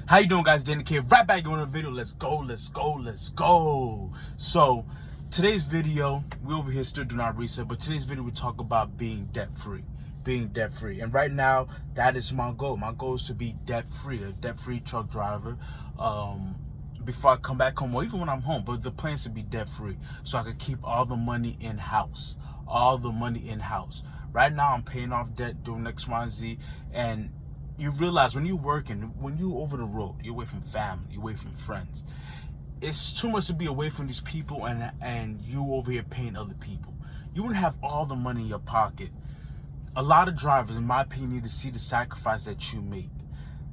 How you doing, guys? Danny K, right back on the video. Let's go. So today's video, we over here still doing our research, but today's video we talk about being debt free. And right now, that is my goal. My goal is to be debt free, a debt free truck driver. Before I come back home, or even when I'm home, but the plan is to be debt free, so I can keep all the money in house. Right now, I'm paying off debt, doing X, Y, and Z, and you realize when you're working, when you're over the road, you're away from family, you're away from friends. It's too much to be away from these people and you over here paying other people. You wouldn't have all the money in your pocket. A lot of drivers, in my opinion, need to see the sacrifice that you make.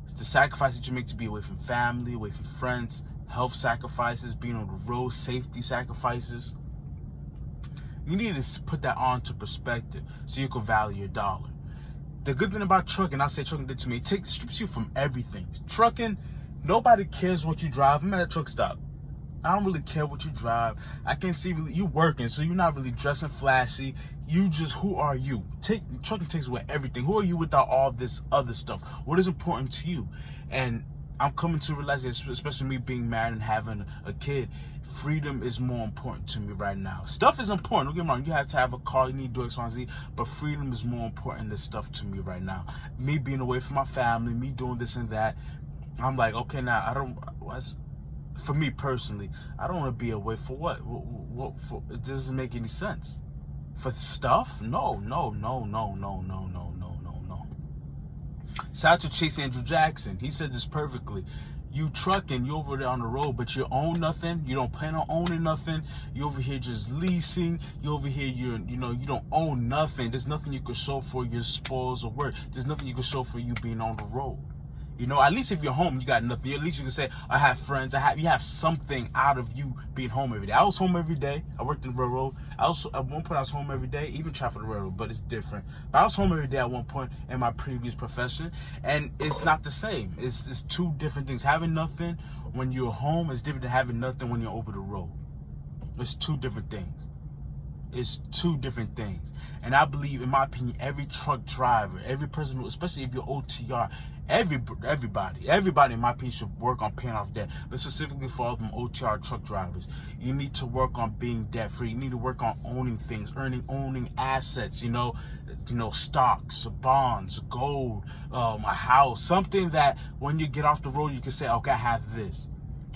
It's the sacrifice that you make to be away from family, away from friends, health sacrifices, being on the road, safety sacrifices. You need to put that on to perspective so you can value your dollar. The good thing about trucking, I say trucking did to me, it strips you from everything. Trucking, nobody cares what you drive. I'm at a truck stop. I don't really care what you drive. I can see you working, so you're not really dressing flashy. You just, who are you? Trucking takes away everything. Who are you without all this other stuff? What is important to you? And I'm coming to realize this, especially me being married and having a kid, freedom is more important to me right now. Stuff is important, don't get me wrong. You have to have a car, you need to do X, Y, and Z, but freedom is more important than stuff to me right now. Me being away from my family, me doing this and that, I'm like, okay, now, for me personally, I don't want to be away for what? It doesn't make any sense. For stuff? No. Shout out to Chase Andrew Jackson. He said this perfectly. You trucking, you over there on the road, but you own nothing. You don't plan on owning nothing. You over here just leasing. You over here, you don't own nothing. There's nothing you can show for your spoils or work. There's nothing you can show for you being on the road. At least if you're home, you got nothing. At least you can say, I have friends. You have something out of you being home every day. I was home every day. I worked in the railroad. At one point, I was home every day, even tried for the railroad, but it's different. But I was home every day at one point in my previous profession, and it's not the same. It's two different things. Having nothing when you're home is different than having nothing when you're over the road. It's two different things. And I believe, in my opinion, every truck driver, every person who, especially if you're OTR, everybody in my opinion should work on paying off debt. But specifically for all of them OTR truck drivers, you need to work on being debt free. You need to work on owning things, owning assets, stocks, bonds, gold, a house, something that when you get off the road, you can say, okay, I have this.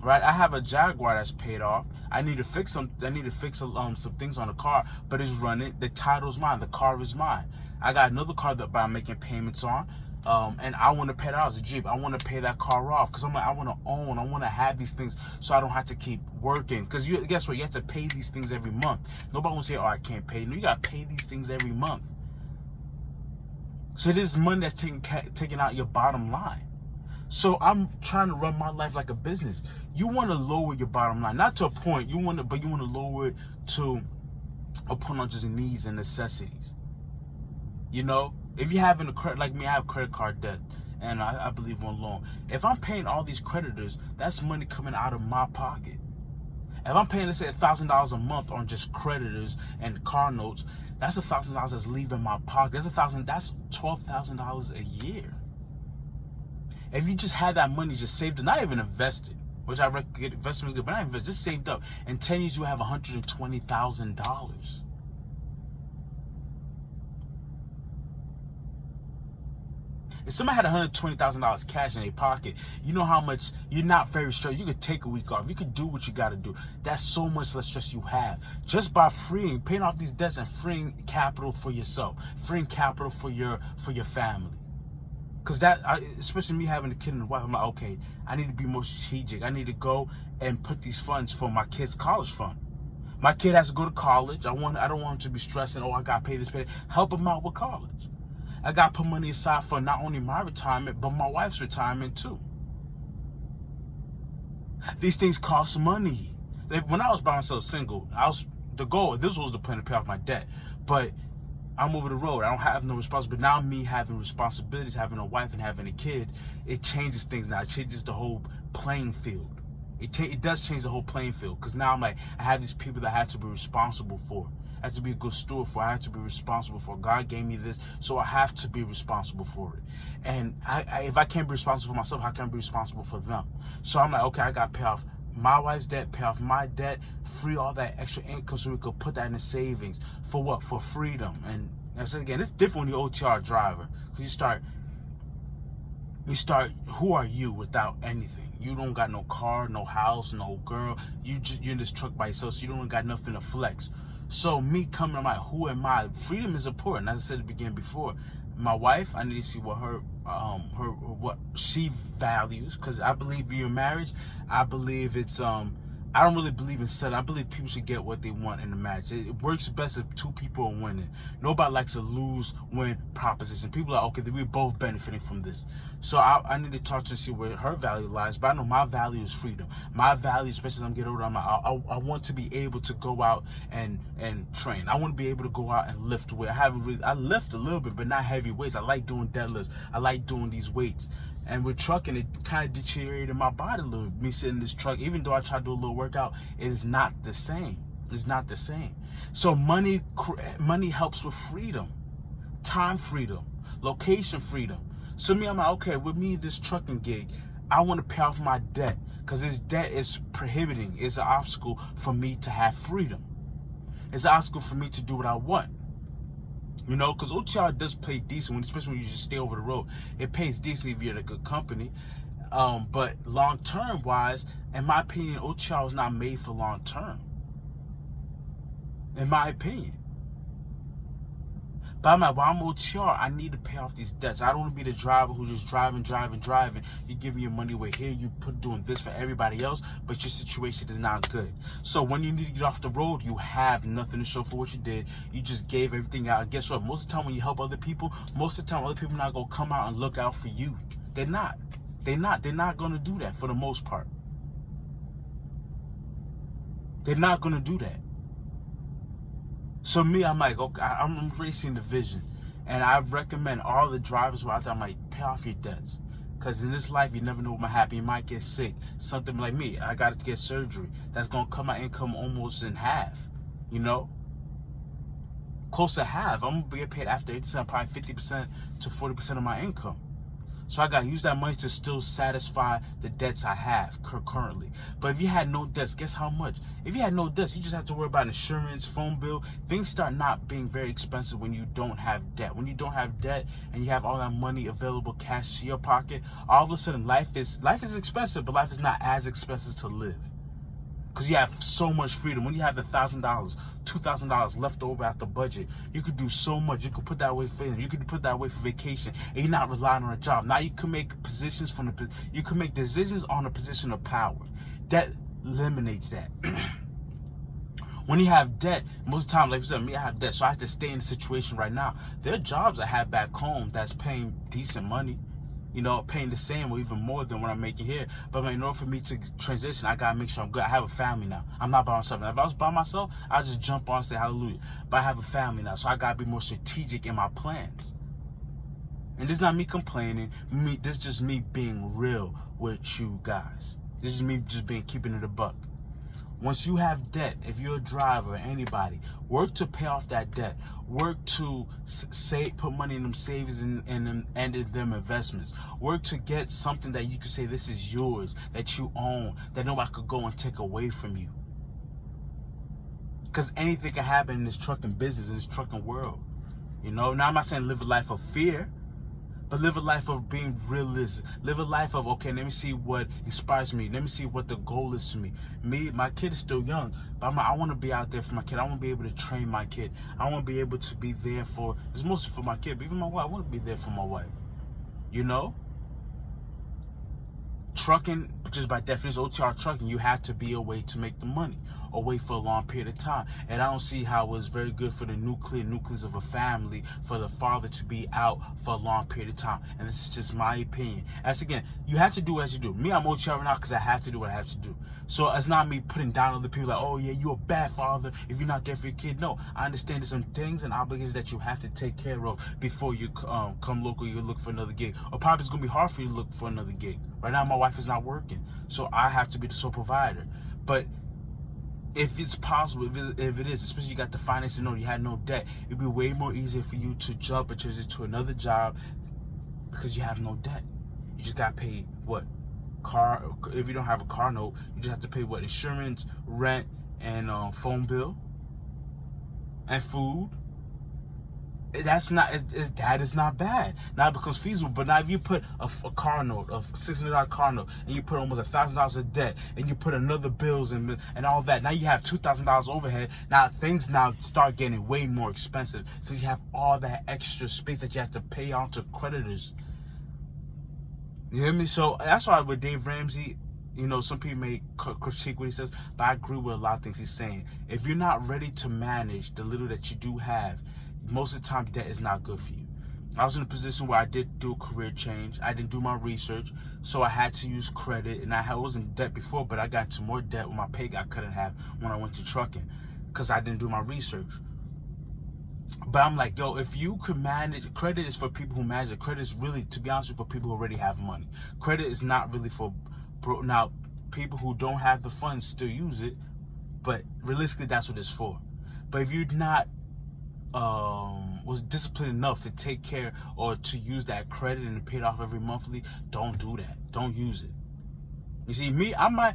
Right, I have a Jaguar that's paid off. I need to fix some things on the car, but it's running. The title's mine. The car is mine. I got another car that I'm making payments on, and I want to pay that off. It's a Jeep. I want to pay that car off because I want to own. I want to have these things so I don't have to keep working. Because guess what? You have to pay these things every month. Nobody will say, "Oh, I can't pay." No, you got to pay these things every month. So this money that's taking out your bottom line. So I'm trying to run my life like a business. You want to lower your bottom line, not to a point. You want to lower it to a point on just needs and necessities. If you're having a credit like me, I have credit card debt, and I believe on loan. If I'm paying all these creditors, that's money coming out of my pocket. If I'm paying, let's say, $1,000 a month on just creditors and car notes, that's $1,000 that's leaving my pocket. That's $12,000 a year. If you just had that money just saved and not even invested, which I recommend investment is good, but not invest, just saved up. In 10 years, you have $120,000. If somebody had $120,000 cash in their pocket, you know how much, you're not very stressed. You could take a week off. You could do what you got to do. That's so much less stress you have. Just by paying off these debts and freeing capital for yourself, freeing capital for your family. Because especially me having a kid and a wife, I'm like, okay, I need to be more strategic. I need to go and put these funds for my kid's college fund. My kid has to go to college. I don't want him to be stressing, I got to pay this, help him out with college. I got to put money aside for not only my retirement, but my wife's retirement too. These things cost money. When I was by myself single, this was the plan to pay off my debt. But I'm over the road. I don't have no responsibility. Now me having responsibilities, having a wife and having a kid, it changes things now. It changes the whole playing field. It does change the whole playing field because now I'm like, I have these people that I have to be responsible for. I have to be a good steward for it. I have to be responsible for it. God gave me this, so I have to be responsible for it. And if I can't be responsible for myself, how can I be responsible for them? So I'm like, okay, I got to pay off my wife's debt, pay off my debt, free all that extra income so we could put that in the savings. For what? For freedom. And I said again, it's different when you're OTR driver. Because you start, who are you without anything? You don't got no car, no house, no girl. You're in this truck by yourself, so you don't got nothing to flex. So me coming, I'm like, who am I? Freedom is important. As I said at the beginning before, my wife, I need to see what what she values, because I believe in your marriage, I believe it's I don't really believe in settling. I believe people should get what they want in the marriage. It works best if two people are winning. Nobody likes a lose-win proposition. People are, okay, we're both benefiting from this. So I need to talk to her and see where her value lies. But I know my value is freedom. My value, especially as I'm getting older, I want to be able to go out and train. I want to be able to go out and lift weight. I lift a little bit, but not heavy weights. I like doing deadlifts. I like doing these weights. And with trucking, it kind of deteriorated my body a little. Me sitting in this truck, even though I try to do a little workout, it is not the same. It's not the same. So money helps with freedom, time freedom, location freedom. So me, I'm like, okay, with me this trucking gig, I want to pay off my debt, because this debt is prohibiting. It's an obstacle for me to have freedom. It's an obstacle for me to do what I want. You know, because OTR does pay decent, especially when you just stay over the road. It pays decently if you're in a good company. But long-term wise, in my opinion, OTR is not made for long-term. In my opinion. But I'm like, well, I'm OTR. I need to pay off these debts. I don't want to be the driver who's just driving. You're giving your money away here. You doing this for everybody else, but your situation is not good. So when you need to get off the road, you have nothing to show for what you did. You just gave everything out. And guess what? Most of the time when you help other people, most of the time other people are not going to come out and look out for you. They're not. They're not going to do that for the most part. They're not going to do that. So me, I'm like, okay, I'm embracing the vision. And I recommend all the drivers who are out there, I'm like, pay off your debts. Because in this life, you never know what might happen. You might get sick. Something like me, I got to get surgery. That's going to cut my income almost in half, you know? Close to half. I'm going to get paid after 80%, probably 50% to 40% of my income. So I got to use that money to still satisfy the debts I have currently. But if you had no debts, guess how much? If you had no debts, you just have to worry about insurance, phone bill. Things start not being very expensive when you don't have debt. When you don't have debt and you have all that money available, cash to your pocket, all of a sudden life is expensive, but life is not as expensive to live. Because you have so much freedom. When you have $1,000, $2,000 left over at the budget, you could do so much. You could put that away for freedom. You could put that away for vacation, and you're not relying on a job. Now you can make you can make decisions on a position of power. That eliminates that. When you have debt, most of the time, like I said, me, I have debt, so I have to stay in the situation right now. There are jobs I have back home that's paying decent money. You know, paying the same or even more than what I'm making here. But in order for me to transition, I gotta make sure I'm good. I have a family now. I'm not by myself. Now, if I was by myself, I'd just jump on and say hallelujah. But I have a family now, so I gotta be more strategic in my plans. And this is not me complaining. This is just me being real with you guys. This is me just keeping it a buck. Once you have debt, if you're a driver or anybody, work to pay off that debt. Work to put money in them savings and in them investments. Work to get something that you can say this is yours, that you own, that nobody could go and take away from you. Because anything can happen in this trucking business, in this trucking world. You know, now I'm not saying live a life of fear, but live a life of being realistic. Live a life of, okay, let me see what inspires me. Let me see what the goal is for me. My kid is still young, but I want to be out there for my kid. I want to be able to train my kid. I want to be able to be there it's mostly for my kid, but even my wife, I want to be there for my wife. You know? Trucking, just by definition, OTR trucking, you have to be away to make the money, away for a long period of time. And I don't see how it's very good for the nucleus of a family, for the father to be out for a long period of time. And this is just my opinion. As again, you have to do as you do. Me, I'm OTR right now because I have to do what I have to do. So it's not me putting down other people like, oh yeah, you're a bad father if you're not there for your kid. No, I understand there's some things and obligations that you have to take care of before you come local, you look for another gig. Or probably it's going to be hard for you to look for another gig. Right now, my wife is not working, so I have to be the sole provider. But if it's possible, if it is, especially you got the financing note, you had no debt, it'd be way more easier for you to jump and transition to another job because you have no debt. You just got to pay what? If you don't have a car note, you just have to pay what? Insurance, rent, and phone bill, and food. That is not bad. Now it becomes feasible. But now if you put a car note, a $600 car note, and you put almost $1,000 of debt, and you put another bills and all that, now you have $2,000 overhead. Now things start getting way more expensive since you have all that extra space that you have to pay on to creditors. You hear me? So that's why with Dave Ramsey, you know, some people may critique what he says, but I agree with a lot of things he's saying. If you're not ready to manage the little that you do have, most of the time debt is not good for you. I was in a position where I did do a career change. I didn't do my research, so I had to use credit. And I was in debt before, but I got into more debt when my pay got cut in half when I went to trucking because I didn't do my research. But I'm like, yo, if you could manage, credit is for people who manage it. Credit is really, to be honest with you, for people who already have money. Credit is not really for, now, people who don't have the funds still use it, but realistically, that's what it's for. But if you're not was disciplined enough to take care or to use that credit and pay it off every monthly, don't do that. Don't use it. You see, me, I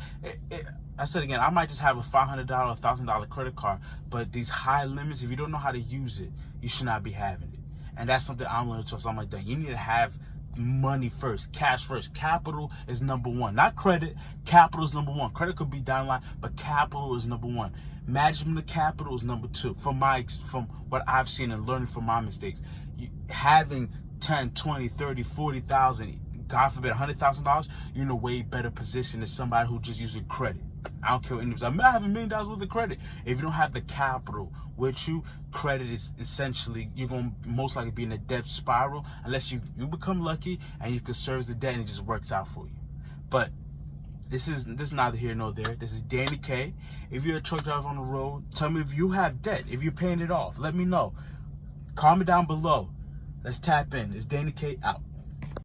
said again, I might just have a $500, $1,000 credit card, but these high limits, if you don't know how to use it, you should not be having it. And that's something I'm learning to something like that. You need to have money first, cash first. Capital is number one, not credit. Capital is number one. Credit could be down the line, but capital is number one. Management of capital is number two. From what I've seen and learning from my mistakes, having 10, 20, 30, 40,000, God forbid, $100,000, you're in a way better position than somebody who just uses credit. I don't care what anybody's. I might have $1 million worth of credit. If you don't have the capital with you, credit is essentially, you're going to most likely be in a debt spiral unless you become lucky and you can service the debt and it just works out for you. But this is neither here nor there. This is Danny K. If you're a truck driver on the road, tell me if you have debt, if you're paying it off. Let me know. Comment down below. Let's tap in. It's Danny K out.